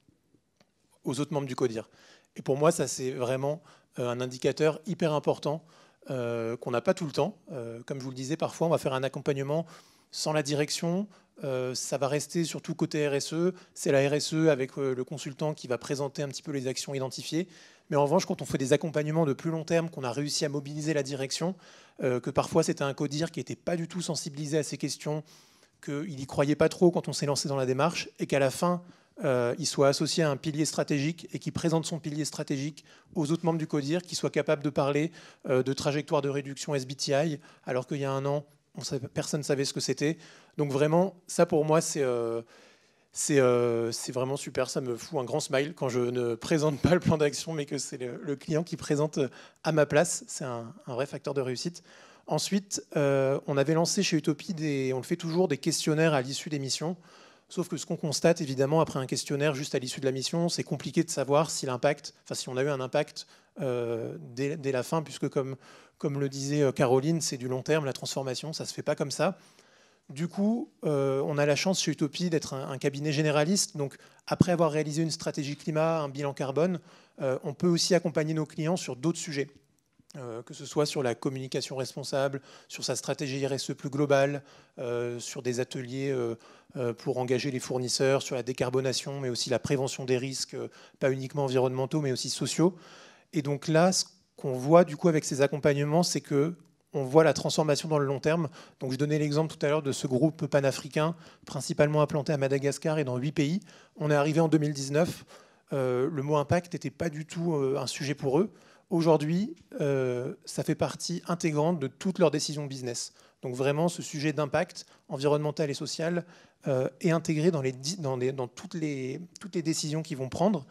Speaker 3: aux autres membres du CODIR. Et pour moi, ça, c'est vraiment un indicateur hyper important qu'on n'a pas tout le temps. Comme je vous le disais, parfois, on va faire un accompagnement sans la direction. Ça va rester surtout côté RSE. C'est la RSE avec le consultant qui va présenter un petit peu les actions identifiées. Mais en revanche, quand on fait des accompagnements de plus long terme, qu'on a réussi à mobiliser la direction, que parfois c'était un CODIR qui n'était pas du tout sensibilisé à ces questions, qu'il n'y croyait pas trop quand on s'est lancé dans la démarche, et qu'à la fin, il soit associé à un pilier stratégique et qui présente son pilier stratégique aux autres membres du CODIR, qui soit capable de parler de trajectoire de réduction SBTI, alors qu'il y a un an, personne ne savait ce que c'était. Donc vraiment, ça pour moi, c'est vraiment super. Ça me fout un grand smile quand je ne présente pas le plan d'action, mais que c'est le client qui présente à ma place. C'est un vrai facteur de réussite. Ensuite, on avait lancé chez Utopie, on le fait toujours, des questionnaires à l'issue des missions. Sauf que ce qu'on constate, évidemment, après un questionnaire juste à l'issue de la mission, c'est compliqué de savoir si on a eu un impact dès la fin, puisque comme le disait Caroline, c'est du long terme, la transformation, ça ne se fait pas comme ça. Du coup, on a la chance chez Utopie d'être un cabinet généraliste. Donc, après avoir réalisé une stratégie climat, un bilan carbone, on peut aussi accompagner nos clients sur d'autres sujets. que ce soit sur la communication responsable, sur sa stratégie RSE plus globale, sur des ateliers pour engager les fournisseurs, sur la décarbonation, mais aussi la prévention des risques, pas uniquement environnementaux, mais aussi sociaux. Et donc là, ce qu'on voit du coup avec ces accompagnements, c'est que on voit la transformation dans le long terme. Donc je donnais l'exemple tout à l'heure de ce groupe panafricain, principalement implanté à Madagascar et dans 8 pays. On est arrivé en 2019. Le mot impact n'était pas du tout un sujet pour eux. Aujourd'hui, ça fait partie intégrante de toutes leurs décisions business. Donc vraiment, ce sujet d'impact environnemental et social est intégré dans toutes les décisions qu'ils vont prendre.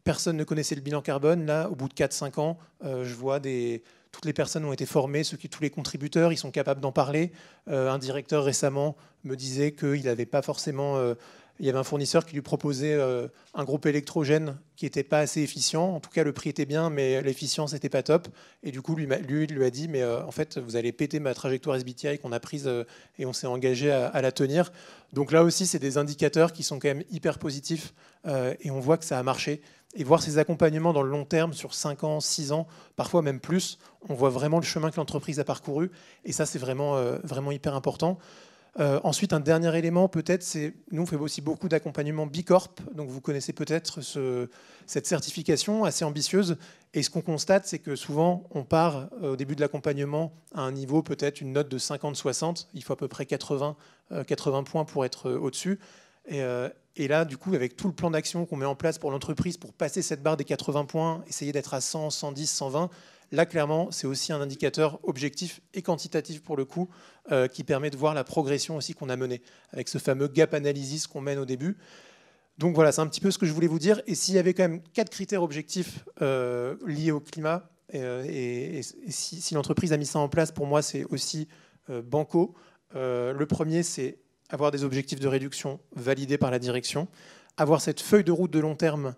Speaker 3: Personne ne connaissait le bilan carbone. Là, au bout de 4-5 ans, je vois toutes les personnes ont été formées, tous les contributeurs, ils sont capables d'en parler. Un directeur récemment me disait qu'il n'avait pas forcément... il y avait un fournisseur qui lui proposait un groupe électrogène qui n'était pas assez efficient. En tout cas, le prix était bien, mais l'efficience n'était pas top. Et du coup, lui il lui a dit, mais en fait, vous allez péter ma trajectoire SBTI qu'on a prise et on s'est engagé à la tenir. Donc là aussi, c'est des indicateurs qui sont quand même hyper positifs et on voit que ça a marché. Et voir ces accompagnements dans le long terme, sur 5 ans, 6 ans, parfois même plus, on voit vraiment le chemin que l'entreprise a parcouru. Et ça, c'est vraiment, vraiment hyper important. Ensuite, un dernier élément, peut-être, c'est nous, on fait aussi beaucoup d'accompagnement B Corp. Donc, vous connaissez peut-être cette certification assez ambitieuse. Et ce qu'on constate, c'est que souvent, on part au début de l'accompagnement à un niveau, peut-être une note de 50-60. Il faut à peu près 80 points pour être au-dessus. Et là, du coup, avec tout le plan d'action qu'on met en place pour l'entreprise pour passer cette barre des 80 points, essayer d'être à 100, 110, 120, là, clairement, c'est aussi un indicateur objectif et quantitatif pour le coup, qui permet de voir la progression aussi qu'on a menée, avec ce fameux gap analysis qu'on mène au début. Donc voilà, c'est un petit peu ce que je voulais vous dire. Et s'il y avait quand même 4 critères objectifs liés au climat, et si l'entreprise a mis ça en place, pour moi, c'est aussi banco. Le premier, c'est avoir des objectifs de réduction validés par la direction, avoir cette feuille de route de long terme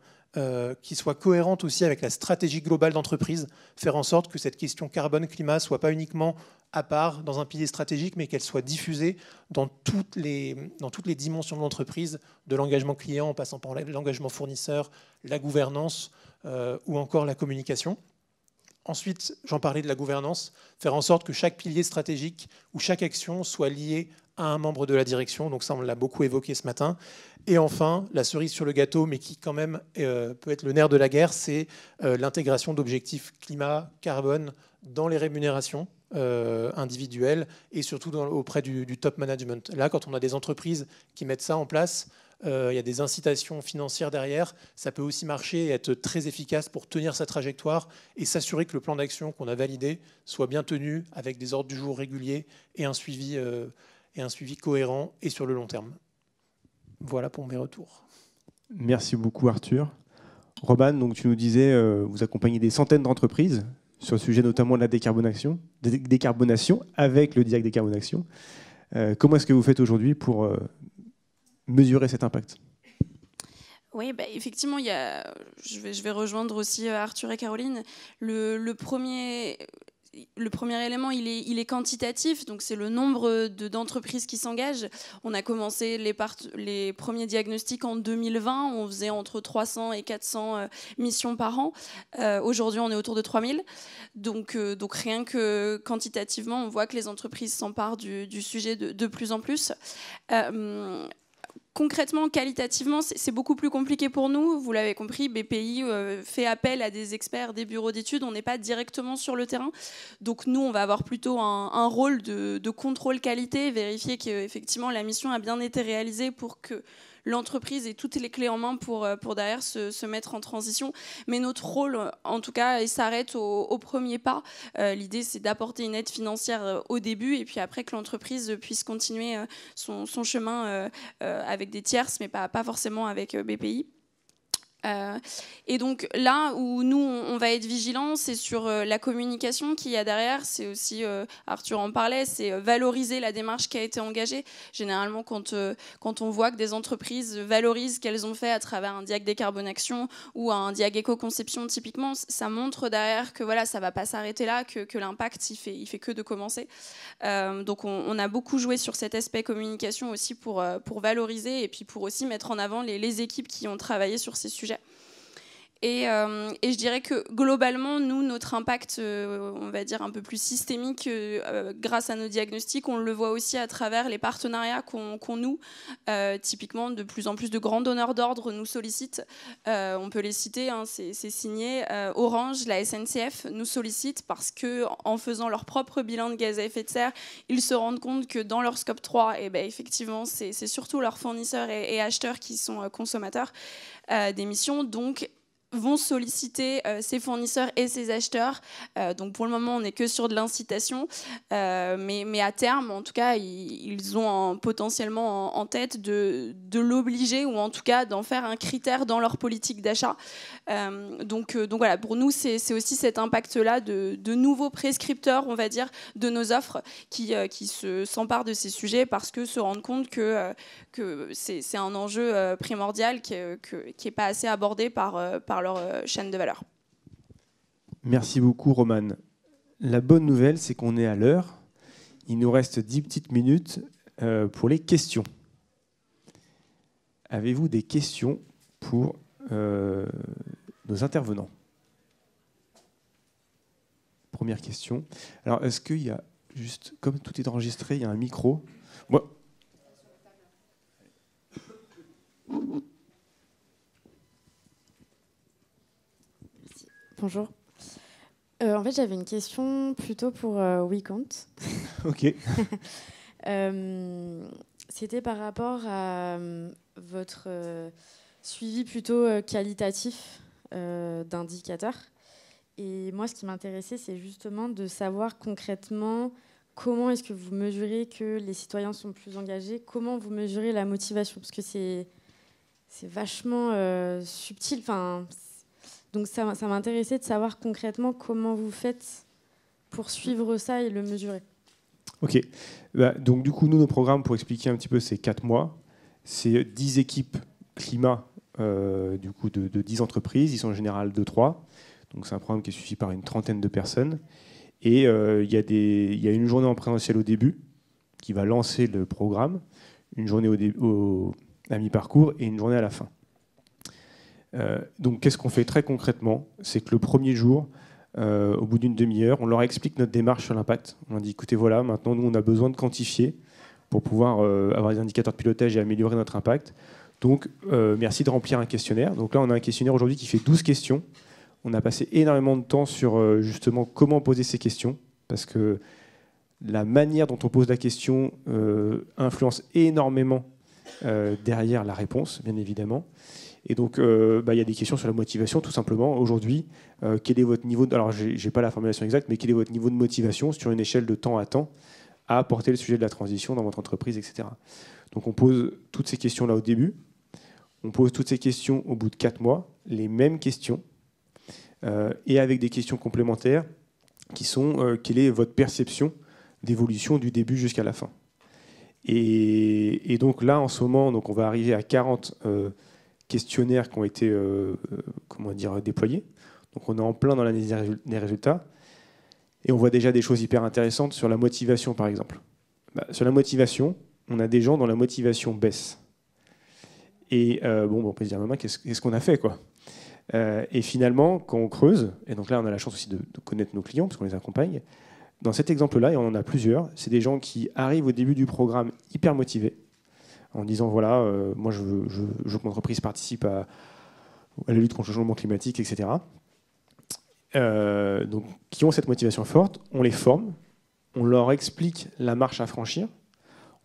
Speaker 3: qui soit cohérente aussi avec la stratégie globale d'entreprise, faire en sorte que cette question carbone-climat soit pas uniquement à part dans un pilier stratégique, mais qu'elle soit diffusée dans toutes les dimensions de l'entreprise, de l'engagement client en passant par l'engagement fournisseur, la gouvernance ou encore la communication. Ensuite, j'en parlais de la gouvernance, faire en sorte que chaque pilier stratégique ou chaque action soit liée à un membre de la direction. Donc ça, on l'a beaucoup évoqué ce matin. Et enfin, la cerise sur le gâteau, mais qui quand même peut être le nerf de la guerre, c'est l'intégration d'objectifs climat, carbone dans les rémunérations individuelles et surtout auprès du top management. Là, quand on a des entreprises qui mettent ça en place, il y a des incitations financières derrière. Ça peut aussi marcher et être très efficace pour tenir sa trajectoire et s'assurer que le plan d'action qu'on a validé soit bien tenu avec des ordres du jour réguliers et un suivi cohérent et sur le long terme. Voilà pour mes retours.
Speaker 1: Merci beaucoup Arthur. Roman, donc tu nous disais, vous accompagnez des centaines d'entreprises sur le sujet notamment de la décarbonation avec le DIAC Décarbonation. Comment est-ce que vous faites aujourd'hui pour mesurer cet impact ?
Speaker 2: Oui, effectivement, je vais rejoindre aussi Arthur et Caroline. Le premier élément, il est quantitatif, donc c'est le nombre d'entreprises qui s'engagent. On a commencé les premiers diagnostics en 2020, on faisait entre 300 et 400 missions par an. Aujourd'hui, on est autour de 3000. Donc rien que quantitativement, on voit que les entreprises s'emparent du sujet de plus en plus. Concrètement, qualitativement, c'est beaucoup plus compliqué pour nous. Vous l'avez compris, BPI fait appel à des experts, des bureaux d'études. On n'est pas directement sur le terrain. Donc nous, on va avoir plutôt un rôle de contrôle qualité, vérifier qu'effectivement la mission a bien été réalisée pour que l'entreprise ait toutes les clés en main pour derrière se mettre en transition. Mais notre rôle, en tout cas, il s'arrête au premier pas. L'idée, c'est d'apporter une aide financière au début et puis après que l'entreprise puisse continuer son chemin avec des tierces, mais pas forcément avec BPI. Et donc là où nous on va être vigilants, c'est sur la communication qu'il y a derrière. C'est aussi, Arthur en parlait, c'est valoriser la démarche qui a été engagée. Généralement quand on voit que des entreprises valorisent ce qu'elles ont fait à travers un DIAC Décarbonation ou un DIAC Éco-Conception typiquement, ça montre derrière que voilà, ça va pas s'arrêter là, que l'impact il fait que de commencer. Donc on a beaucoup joué sur cet aspect communication aussi pour valoriser et puis pour aussi mettre en avant les équipes qui ont travaillé sur ces sujets. Et je dirais que globalement, nous, notre impact, on va dire un peu plus systémique, grâce à nos diagnostics, on le voit aussi à travers les partenariats qu'on noue. Typiquement, de plus en plus de grands donneurs d'ordre nous sollicitent. On peut les citer, hein, c'est signé. Orange, la SNCF nous sollicitent parce qu'en faisant leur propre bilan de gaz à effet de serre, ils se rendent compte que dans leur scope 3, eh ben, effectivement, c'est surtout leurs fournisseurs et acheteurs qui sont consommateurs d'émissions. Donc, vont solliciter ces fournisseurs et ces acheteurs. Donc pour le moment, on n'est que sur de l'incitation, mais à terme, en tout cas, ils ont potentiellement en tête de l'obliger ou en tout cas d'en faire un critère dans leur politique d'achat. Donc voilà, pour nous, c'est aussi cet impact-là de nouveaux prescripteurs, on va dire, de nos offres qui s'emparent de ces sujets parce que se rendent compte que c'est un enjeu primordial qui n'est pas assez abordé par leur chaîne de valeur.
Speaker 1: Merci beaucoup, Romane. La bonne nouvelle, c'est qu'on est à l'heure. Il nous reste 10 petites minutes pour les questions. Avez-vous des questions pour nos intervenants? Première question. Alors, est-ce qu'il y a juste, comme tout est enregistré, il y a un micro? Moi.
Speaker 5: Bonjour. En fait, j'avais une question plutôt pour WeCount.
Speaker 1: Ok.
Speaker 5: C'était par rapport à votre suivi plutôt qualitatif d'indicateurs. Et moi, ce qui m'intéressait, c'est justement de savoir concrètement comment est-ce que vous mesurez que les citoyens sont plus engagés, comment vous mesurez la motivation, parce que c'est vachement subtil. Enfin, donc ça m'intéressait de savoir concrètement comment vous faites pour suivre ça et le mesurer.
Speaker 1: Ok. Donc du coup, nous, nos programmes, pour expliquer un petit peu, c'est 4 mois. C'est 10 équipes climat du coup, de 10 entreprises. Ils sont en général 2-3. Donc c'est un programme qui est suivi par une trentaine de personnes. Et il y a une journée en présentiel au début qui va lancer le programme, une journée à mi-parcours et une journée à la fin. Donc qu'est-ce qu'on fait très concrètement? C'est que le premier jour, au bout d'une demi-heure, on leur explique notre démarche sur l'impact. On leur dit, écoutez, voilà, maintenant, nous, on a besoin de quantifier pour pouvoir avoir des indicateurs de pilotage et améliorer notre impact. Donc, merci de remplir un questionnaire. Donc là, on a un questionnaire aujourd'hui qui fait 12 questions. On a passé énormément de temps sur justement comment poser ces questions, parce que la manière dont on pose la question influence énormément derrière la réponse, bien évidemment. Et donc, y a des questions sur la motivation, tout simplement. Aujourd'hui, quel est votre niveau alors, je n'ai pas la formulation exacte, mais quel est votre niveau de motivation sur une échelle de temps à temps à apporter le sujet de la transition dans votre entreprise, etc. Donc, on pose toutes ces questions-là au début. On pose toutes ces questions au bout de 4 mois, les mêmes questions, et avec des questions complémentaires qui sont quelle est votre perception d'évolution du début jusqu'à la fin. Et donc là, en ce moment, donc on va arriver à 40 questionnaires qui ont été déployés. Donc on est en plein dans l'analyse des résultats. Et on voit déjà des choses hyper intéressantes sur la motivation, par exemple. Sur la motivation, on a des gens dont la motivation baisse. Et on peut se dire, maman, qu'est-ce qu'on a fait, quoi? Et finalement, quand on creuse, et donc là on a la chance aussi de connaître nos clients, parce qu'on les accompagne, dans cet exemple-là, et on en a plusieurs, c'est des gens qui arrivent au début du programme hyper motivés, en disant, voilà, moi je veux que mon entreprise participe à la lutte contre le changement climatique, etc. Donc, qui ont cette motivation forte, on les forme, on leur explique la marche à franchir,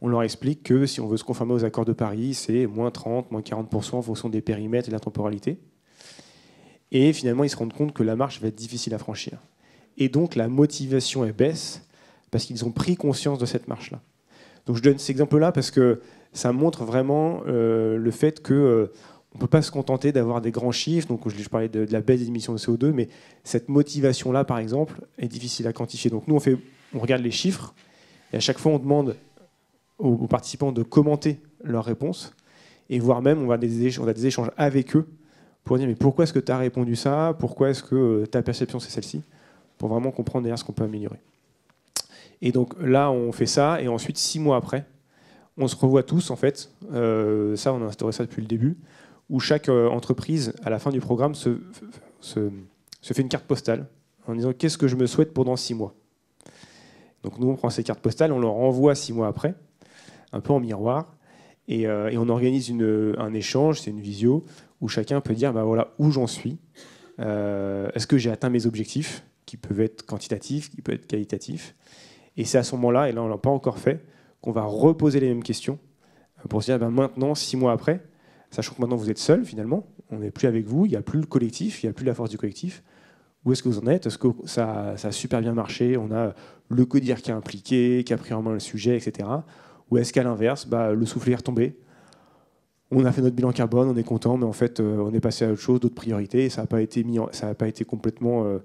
Speaker 1: on leur explique que si on veut se conformer aux accords de Paris, c'est moins 30, moins 40% en fonction des périmètres et de la temporalité. Et finalement, ils se rendent compte que la marche va être difficile à franchir. Et donc, la motivation elle baisse parce qu'ils ont pris conscience de cette marche-là. Donc, je donne cet exemple-là parce que ça montre vraiment le fait qu'on ne peut pas se contenter d'avoir des grands chiffres. Donc, je parlais de la baisse des émissions de CO2, mais cette motivation-là, par exemple, est difficile à quantifier. Donc, nous, on regarde les chiffres et à chaque fois, on demande aux participants de commenter leurs réponses et voire même, on a des échanges avec eux pour dire mais pourquoi est-ce que tu as répondu ça? Pourquoi est-ce que ta perception c'est celle-ci? Pour vraiment comprendre derrière ce qu'on peut améliorer. Et donc là, on fait ça, et ensuite, 6 mois après, on se revoit tous, en fait. Ça, on a instauré ça depuis le début, où chaque entreprise, à la fin du programme, se fait une carte postale en disant « Qu'est-ce que je me souhaite pour dans 6 mois ?» Donc nous, on prend ces cartes postales, on leur renvoie 6 mois après, un peu en miroir, et on organise un échange, c'est une visio, où chacun peut dire voilà où j'en suis, est-ce que j'ai atteint mes objectifs, qui peuvent être quantitatifs, qui peuvent être qualitatifs. Et c'est à ce moment-là, et là on ne l'a pas encore fait, qu'on va reposer les mêmes questions pour se dire maintenant, 6 mois après, sachant que maintenant vous êtes seul finalement, on n'est plus avec vous, il n'y a plus le collectif, il n'y a plus la force du collectif. Où est-ce que vous en êtes? Est-ce que ça a super bien marché? On a le CODIR qui est impliqué, qui a pris en main le sujet, etc. Ou est-ce qu'à l'inverse, le soufflet est retombé? On a fait notre bilan carbone, on est content, mais en fait, on est passé à autre chose, d'autres priorités, et ça n'a pas été complètement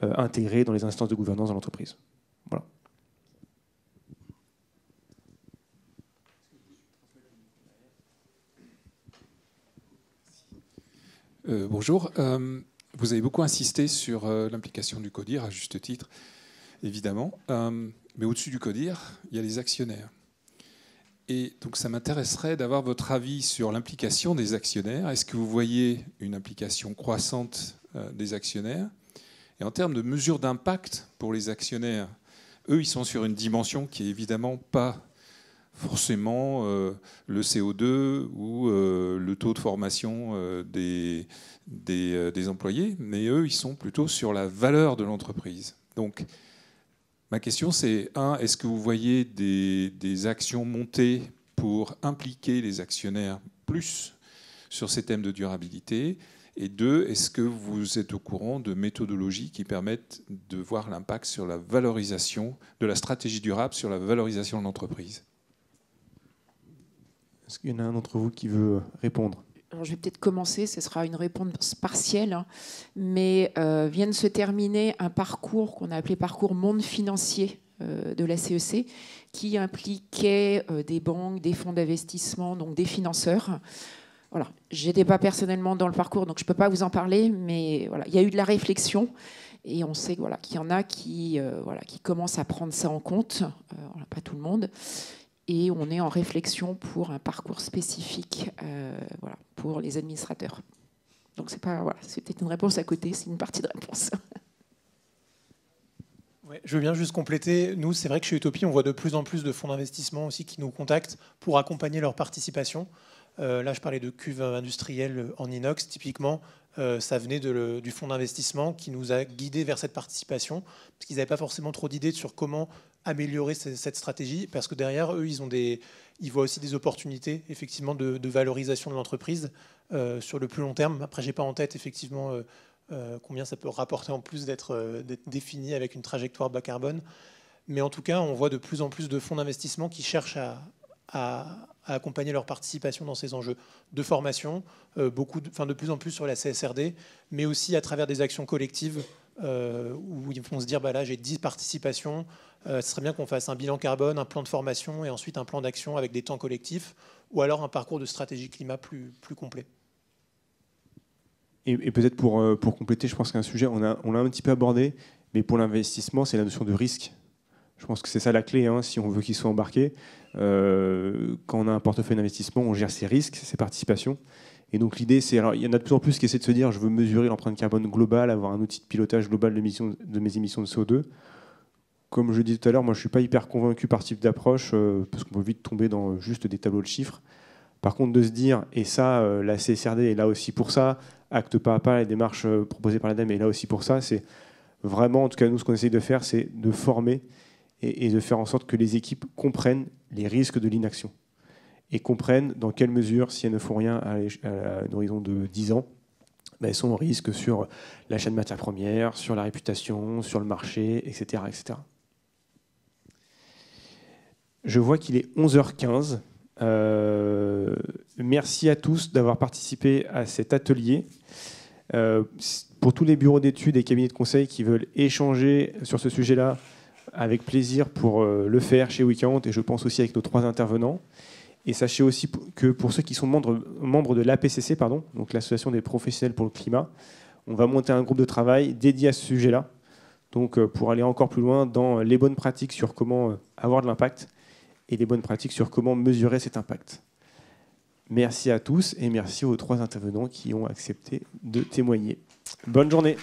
Speaker 1: intégré dans les instances de gouvernance de l'entreprise. Voilà.
Speaker 6: Bonjour. Vous avez beaucoup insisté sur l'implication du CODIR, à juste titre, évidemment. Mais au-dessus du CODIR, il y a les actionnaires. Et donc ça m'intéresserait d'avoir votre avis sur l'implication des actionnaires. Est-ce que vous voyez une implication croissante des actionnaires? Et en termes de mesures d'impact pour les actionnaires, eux, ils sont sur une dimension qui est évidemment pas forcément le CO2 ou le taux de formation des employés, mais eux, ils sont plutôt sur la valeur de l'entreprise. Donc, ma question, c'est, est-ce que vous voyez des actions montées pour impliquer les actionnaires plus sur ces thèmes de durabilité? Et 2, est-ce que vous êtes au courant de méthodologies qui permettent de voir l'impact sur la valorisation de la stratégie durable, sur la valorisation de l'entreprise?
Speaker 1: Est-ce qu'il y en a un d'entre vous qui veut répondre?
Speaker 4: Alors, je vais peut-être commencer, ce sera une réponse partielle, mais vient de se terminer un parcours qu'on a appelé parcours monde financier de la CEC, qui impliquait des banques, des fonds d'investissement, donc des financeurs. Voilà. Je n'étais pas personnellement dans le parcours, donc je ne peux pas vous en parler, mais voilà, il y a eu de la réflexion. Et on sait qu'il y en a qui commencent à prendre ça en compte, pas tout le monde. Et on est en réflexion pour un parcours spécifique pour les administrateurs. Donc c'était une réponse à côté, c'est une partie de réponse.
Speaker 3: Ouais, je veux bien juste compléter. Nous, c'est vrai que chez Utopie, on voit de plus en plus de fonds d'investissement aussi qui nous contactent pour accompagner leur participation. Là, je parlais de cuves industrielles en inox. Typiquement, ça venait du fonds d'investissement qui nous a guidés vers cette participation, parce qu'ils n'avaient pas forcément trop d'idées sur comment améliorer cette stratégie, parce que derrière, eux, ils voient aussi des opportunités effectivement de valorisation de l'entreprise sur le plus long terme. Après, je n'ai pas en tête effectivement combien ça peut rapporter en plus d'être défini avec une trajectoire bas carbone. Mais en tout cas, on voit de plus en plus de fonds d'investissement qui cherchent à accompagner leur participation dans ces enjeux de formation, de plus en plus sur la CSRD, mais aussi à travers des actions collectives où ils vont se dire là j'ai 10 participations, ce serait bien qu'on fasse un bilan carbone, un plan de formation et ensuite un plan d'action avec des temps collectifs, ou alors un parcours de stratégie climat plus complet.
Speaker 1: Et peut-être pour compléter, je pense qu'un sujet, on l'a un petit peu abordé, mais pour l'investissement, c'est la notion de risque. Je pense que c'est ça la clé, si on veut qu'ils soient embarqués. Quand on a un portefeuille d'investissement, on gère ses risques, ses participations. Et donc l'idée, c'est, alors il y en a de plus en plus qui essaient de se dire, je veux mesurer l'empreinte carbone globale, avoir un outil de pilotage global de mes émissions de CO2. Comme je le disais tout à l'heure, moi je ne suis pas hyper convaincu par ce type d'approche, parce qu'on peut vite tomber dans juste des tableaux de chiffres. Par contre, de se dire, et ça, la CSRD est là aussi pour ça, acte pas à pas, les démarches proposées par l'ADEME est là aussi pour ça, c'est vraiment, en tout cas nous, ce qu'on essaye de faire, c'est de former et de faire en sorte que les équipes comprennent les risques de l'inaction et comprennent dans quelle mesure, si elles ne font rien à un horizon de 10 ans, elles sont au risque sur l'achat de matières premières, sur la réputation, sur le marché, etc. etc. Je vois qu'il est 11h15. Merci à tous d'avoir participé à cet atelier. Pour tous les bureaux d'études et cabinets de conseil qui veulent échanger sur ce sujet-là, avec plaisir pour le faire chez Weekend, et je pense aussi avec nos 3 intervenants. Et sachez aussi que pour ceux qui sont membres de l'APCC, donc l'Association des professionnels pour le climat, on va monter un groupe de travail dédié à ce sujet-là, donc pour aller encore plus loin dans les bonnes pratiques sur comment avoir de l'impact et les bonnes pratiques sur comment mesurer cet impact. Merci à tous et merci aux 3 intervenants qui ont accepté de témoigner. Bonne journée.